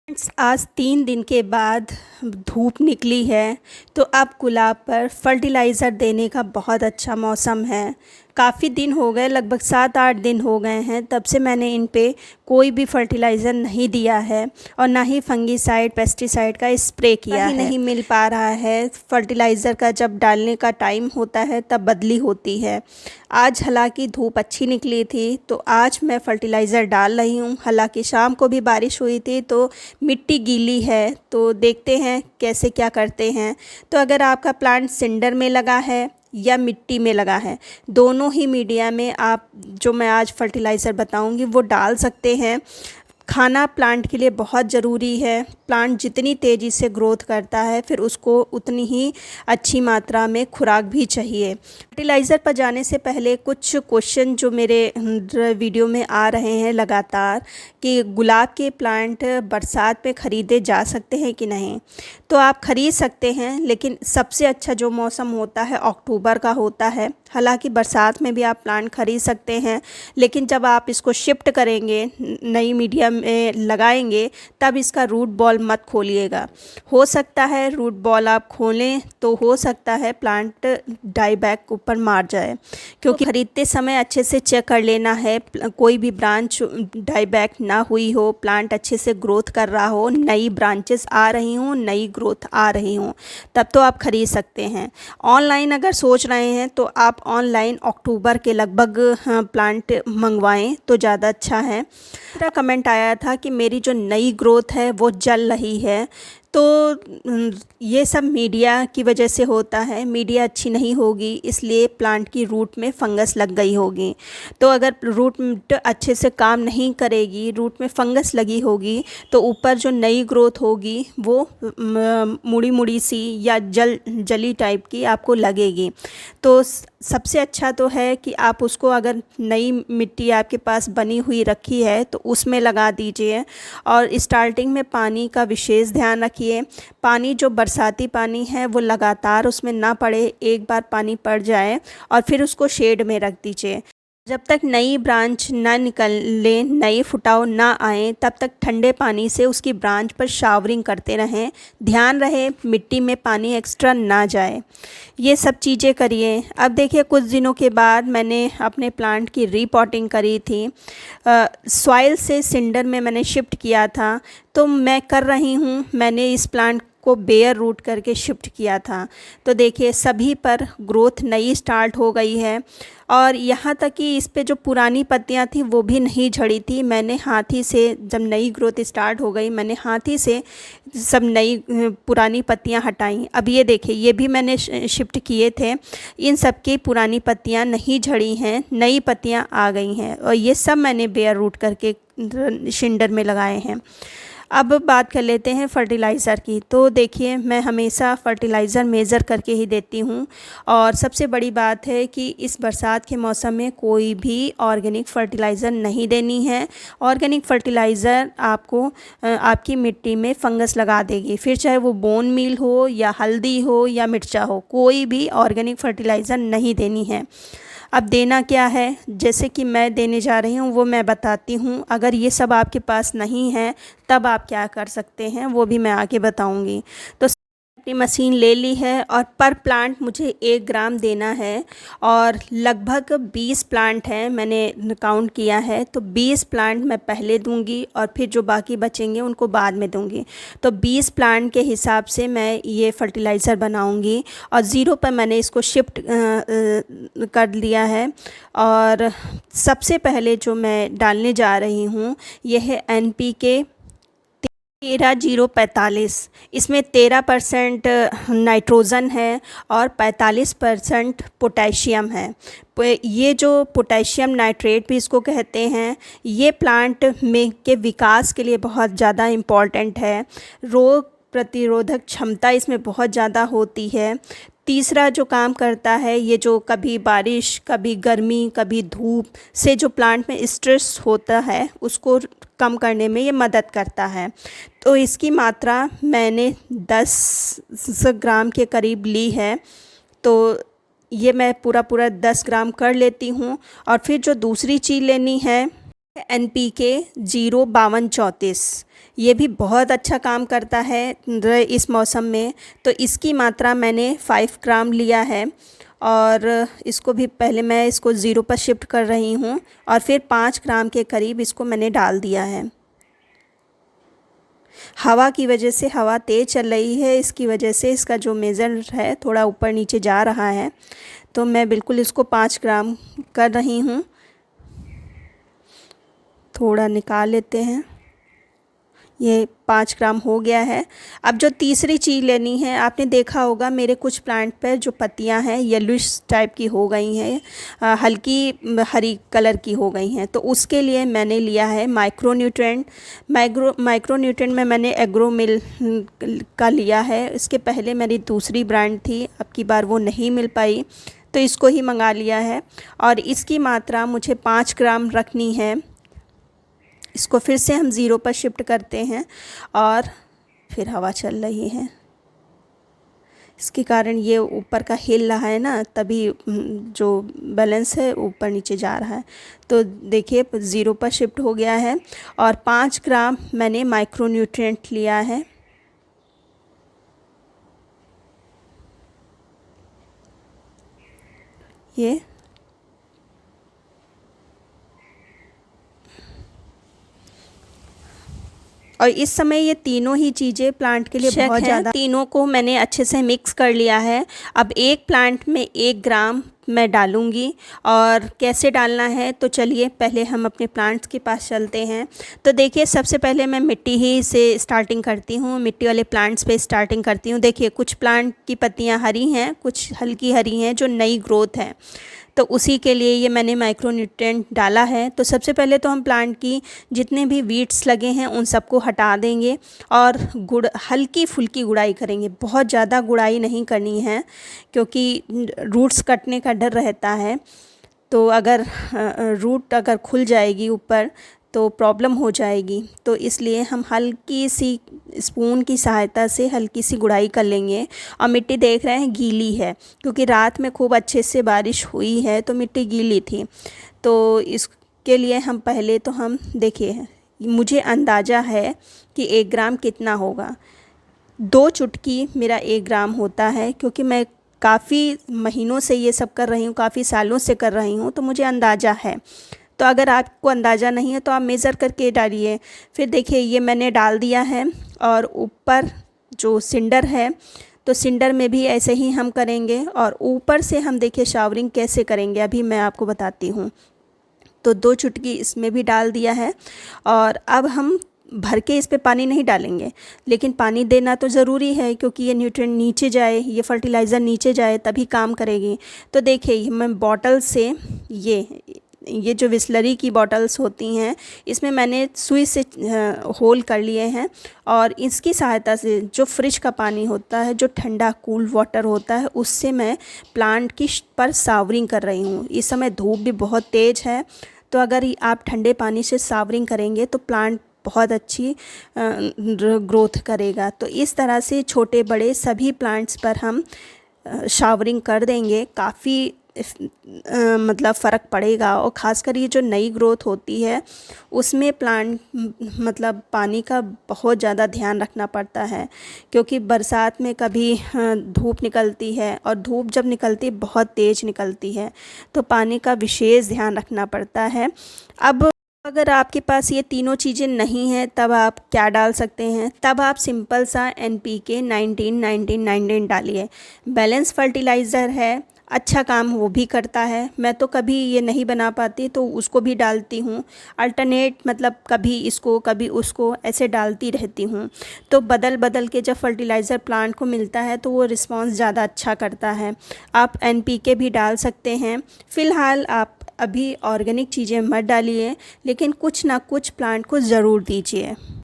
Friends, आज 3 दिन के बाद धूप निकली है। तो अब गुलाब पर फर्टिलाइज़र देने का बहुत अच्छा मौसम है। काफ़ी दिन हो गए, लगभग 7-8 दिन हो गए हैं तब से मैंने इन पे कोई भी फर्टिलाइज़र नहीं दिया है और ना ही फंगीसाइड पेस्टिसाइड का स्प्रे किया है। नहीं मिल पा रहा है। फर्टिलाइज़र का जब डालने का टाइम होता है तब बदली होती है। आज हालांकि धूप अच्छी निकली थी तो आज मैं फर्टिलाइज़र डाल रही हूँ। हालांकि शाम को भी बारिश हुई थी तो मिट्टी गीली है, तो देखते हैं कैसे क्या करते हैं। तो अगर आपका प्लांट सिंडर में लगा है या मिट्टी में लगा है, दोनों ही मीडिया में आप जो मैं आज फर्टिलाइज़र बताऊंगी वो डाल सकते हैं। खाना प्लांट के लिए बहुत ज़रूरी है। प्लांट जितनी तेज़ी से ग्रोथ करता है फिर उसको उतनी ही अच्छी मात्रा में खुराक भी चाहिए। फर्टिलाइज़र पर जाने से पहले कुछ क्वेश्चन जो मेरे वीडियो में आ रहे हैं लगातार कि गुलाब के प्लांट बरसात में ख़रीदे जा सकते हैं कि नहीं। तो आप ख़रीद सकते हैं, लेकिन सबसे अच्छा जो मौसम होता है अक्टूबर का होता है। हालांकि बरसात में भी आप प्लांट ख़रीद सकते हैं, लेकिन जब आप इसको शिफ्ट करेंगे, नई मीडिया में लगाएंगे, तब इसका रूट बॉल मत खोलिएगा। हो सकता है रूट बॉल आप खोलें तो हो सकता है प्लांट डाई बैक ऊपर मार जाए, क्योंकि ख़रीदते समय अच्छे से चेक कर लेना है कोई भी ब्रांच डाई बैक ना हुई हो, प्लांट अच्छे से ग्रोथ कर रहा हो, नई ब्रांचेस आ रही हों, नई ग्रोथ आ रही हों, तब तो आप ख़रीद सकते हैं। ऑनलाइन अगर सोच रहे हैं तो आप ऑनलाइन अक्टूबर के लगभग प्लांट मंगवाएं तो ज़्यादा अच्छा है। मेरा कमेंट आया था कि मेरी जो नई ग्रोथ है वो जल रही है, तो ये सब मीडिया की वजह से होता है। मीडिया अच्छी नहीं होगी इसलिए प्लांट की रूट में फंगस लग गई होगी। तो अगर रूट अच्छे से काम नहीं करेगी, रूट में फंगस लगी होगी, तो ऊपर जो नई ग्रोथ होगी वो मुड़ी मुड़ी सी या जली टाइप की आपको लगेगी। तो सबसे अच्छा तो है कि आप उसको, अगर नई मिट्टी आपके पास बनी हुई रखी है तो उसमें लगा दीजिए। और स्टार्टिंग में पानी का विशेष ध्यान रखिए। पानी जो बरसाती पानी है वो लगातार उसमें ना पड़े, एक बार पानी पड़ जाए और फिर उसको शेड में रख दीजिए। जब तक नई ब्रांच ना निकले, नए फुटाव ना आए, तब तक ठंडे पानी से उसकी ब्रांच पर शावरिंग करते रहें। ध्यान रहे मिट्टी में पानी एक्स्ट्रा ना जाए। ये सब चीज़ें करिए। अब देखिए, कुछ दिनों के बाद मैंने अपने प्लांट की रीपॉटिंग करी थी। सॉइल से सिंडर में मैंने शिफ्ट किया था, तो मैं कर रही हूँ, मैंने इस प्लांट को बेयर रूट करके शिफ्ट किया था। तो देखिए सभी पर ग्रोथ नई स्टार्ट हो गई है। और यहाँ तक कि इस पे जो पुरानी पत्तियाँ थी वो भी नहीं झड़ी थी। मैंने हाथी से, जब नई ग्रोथ स्टार्ट हो गई, मैंने हाथी से सब नई पुरानी पत्तियाँ हटाई। अब ये देखिए, ये भी मैंने शिफ्ट किए थे, इन सब की पुरानी पत्तियाँ नहीं झड़ी हैं, नई पत्तियाँ आ गई हैं। और ये सब मैंने बेयर रूट करके शिंडर में लगाए हैं। अब बात कर लेते हैं फर्टिलाइज़र की। तो देखिए, मैं हमेशा फ़र्टिलाइज़र मेज़र करके ही देती हूँ। और सबसे बड़ी बात है कि इस बरसात के मौसम में कोई भी ऑर्गेनिक फ़र्टिलाइज़र नहीं देनी है। ऑर्गेनिक फ़र्टिलाइज़र आपको आपकी मिट्टी में फंगस लगा देगी। फिर चाहे वो बोन मील हो या हल्दी हो या मिर्चा हो, कोई भी ऑर्गेनिक फ़र्टिलाइज़र नहीं देनी है। अब देना क्या है, जैसे कि मैं देने जा रही हूँ वो मैं बताती हूँ। अगर ये सब आपके पास नहीं है तब आप क्या कर सकते हैं वो भी मैं आगे बताऊँगी। तो अपनी मशीन ले ली है और पर प्लांट मुझे 1 ग्राम देना है। और लगभग 20 प्लांट हैं, मैंने काउंट किया है। तो 20 प्लांट मैं पहले दूंगी और फिर जो बाकी बचेंगे उनको बाद में दूंगी। तो 20 प्लांट के हिसाब से मैं ये फर्टिलाइज़र बनाऊंगी। और ज़ीरो पर मैंने इसको शिफ्ट कर लिया है। और सबसे पहले जो मैं डालने जा रही हूँ ये है NPK 13-0-45। इसमें 13% नाइट्रोजन है और 45% पोटेशियम है। ये जो पोटेशियम नाइट्रेट भी इसको कहते हैं, ये प्लांट में के विकास के लिए बहुत ज़्यादा इम्पॉर्टेंट है। रोग प्रतिरोधक क्षमता इसमें बहुत ज़्यादा होती है। तीसरा जो काम करता है, ये जो कभी बारिश, कभी गर्मी, कभी धूप से जो प्लांट में स्ट्रेस होता है उसको कम करने में ये मदद करता है। तो इसकी मात्रा मैंने 10 ग्राम के करीब ली है। तो ये मैं पूरा 10 ग्राम कर लेती हूँ। और फिर जो दूसरी चीज़ लेनी है NPK 0-52-34। ये भी बहुत अच्छा काम करता है इस मौसम में। तो इसकी मात्रा मैंने 5 ग्राम लिया है और इसको भी पहले मैं इसको ज़ीरो पर शिफ्ट कर रही हूँ और फिर 5 ग्राम के करीब इसको मैंने डाल दिया है। हवा की वजह से, हवा तेज़ चल रही है, इसकी वजह से इसका जो मेज़र है थोड़ा ऊपर नीचे जा रहा है। तो मैं बिल्कुल इसको 5 ग्राम कर रही हूँ। थोड़ा निकाल लेते हैं। ये 5 ग्राम हो गया है। अब जो तीसरी चीज़ लेनी है, आपने देखा होगा मेरे कुछ प्लांट पर जो पत्तियां हैं येलोइश टाइप की हो गई हैं, हल्की हरी कलर की हो गई हैं। तो उसके लिए मैंने लिया है माइक्रोन्यूट्रिएंट। माइक्रोन्यूट्रिएंट में मैंने एग्रोमिल का लिया है। इसके पहले मेरी दूसरी ब्रांड थी, अब की बार वो नहीं मिल पाई तो इसको ही मंगा लिया है। और इसकी मात्रा मुझे 5 ग्राम रखनी है। इसको फिर से हम ज़ीरो पर शिफ्ट करते हैं और फिर हवा चल रही है, इसके कारण ये ऊपर का हिल रहा है ना, तभी जो बैलेंस है ऊपर नीचे जा रहा है। तो देखिए ज़ीरो पर शिफ्ट हो गया है और 5 ग्राम मैंने माइक्रोन्यूट्रिएंट लिया है। ये और इस समय ये तीनों ही चीज़ें प्लांट के लिए बहुत ज़्यादा, तीनों को मैंने अच्छे से मिक्स कर लिया है। अब एक प्लांट में 1 ग्राम मैं डालूँगी और कैसे डालना है तो चलिए पहले हम अपने प्लांट्स के पास चलते हैं। तो देखिए सबसे पहले मैं मिट्टी ही से स्टार्टिंग करती हूँ, मिट्टी वाले प्लांट्स पे स्टार्टिंग करती हूँ। देखिए कुछ प्लांट की पत्तियाँ हरी हैं, कुछ हल्की हरी हैं जो नई ग्रोथ है, तो उसी के लिए ये मैंने माइक्रोन्यूट्रिएंट डाला है। तो सबसे पहले तो हम प्लांट की जितने भी वीड्स लगे हैं उन सबको हटा देंगे और हल्की फुल्की गुड़ाई करेंगे। बहुत ज़्यादा गुड़ाई नहीं करनी है क्योंकि रूट्स कटने का डर रहता है। तो अगर रूट अगर खुल जाएगी ऊपर तो प्रॉब्लम हो जाएगी। तो इसलिए हम हल्की सी स्पून की सहायता से हल्की सी गुड़ाई कर लेंगे। और मिट्टी देख रहे हैं गीली है क्योंकि रात में खूब अच्छे से बारिश हुई है तो मिट्टी गीली थी। तो इसके लिए हम पहले तो हम देखिए, मुझे अंदाज़ा है कि 1 ग्राम कितना होगा। 2 चुटकी मेरा 1 ग्राम होता है क्योंकि मैं काफ़ी महीनों से ये सब कर रही हूँ, काफ़ी सालों से कर रही हूँ, तो मुझे अंदाज़ा है। तो अगर आपको अंदाज़ा नहीं है तो आप मेज़र करके डालिए। फिर देखिए ये मैंने डाल दिया है और ऊपर जो सिंडर है तो सिंडर में भी ऐसे ही हम करेंगे और ऊपर से हम देखिए शावरिंग कैसे करेंगे अभी मैं आपको बताती हूँ। तो 2 चुटकी इसमें भी डाल दिया है और अब हम भर के इस पे पानी नहीं डालेंगे, लेकिन पानी देना तो ज़रूरी है क्योंकि ये न्यूट्रिएंट नीचे जाए, ये फर्टिलाइज़र नीचे जाए तभी काम करेगी। तो देखिए मैं बॉटल से ये जो बिसलरी की बॉटल्स होती हैं इसमें मैंने सुई से होल कर लिए हैं और इसकी सहायता से जो फ्रिज का पानी होता है, जो ठंडा कूल वाटर होता है, उससे मैं प्लांट की पर सावरिंग कर रही हूँ। इस समय धूप भी बहुत तेज़ है तो अगर आप ठंडे पानी से सावरिंग करेंगे तो प्लांट बहुत अच्छी ग्रोथ करेगा। तो इस तरह से छोटे बड़े सभी प्लांट्स पर हम शावरिंग कर देंगे, काफ़ी मतलब फ़र्क पड़ेगा। और ख़ासकर ये जो नई ग्रोथ होती है उसमें प्लांट मतलब पानी का बहुत ज़्यादा ध्यान रखना पड़ता है क्योंकि बरसात में कभी धूप निकलती है और धूप जब निकलती है बहुत तेज़ निकलती है, तो पानी का विशेष ध्यान रखना पड़ता है। अब अगर आपके पास ये तीनों चीज़ें नहीं हैं तब आप क्या डाल सकते हैं, तब आप सिंपल सा NPK 19-19-19 डालिए। बैलेंस फर्टिलाइज़र है, अच्छा काम वो भी करता है। मैं तो कभी ये नहीं बना पाती तो उसको भी डालती हूँ, अल्टरनेट मतलब कभी इसको कभी उसको ऐसे डालती रहती हूँ। तो बदल बदल के जब फर्टिलाइज़र प्लांट को मिलता है तो वो रिस्पॉन्स ज़्यादा अच्छा करता है। आप NPK भी डाल सकते हैं। फ़िलहाल आप अभी ऑर्गेनिक चीज़ें मत डालिए, लेकिन कुछ ना कुछ प्लांट को ज़रूर दीजिए।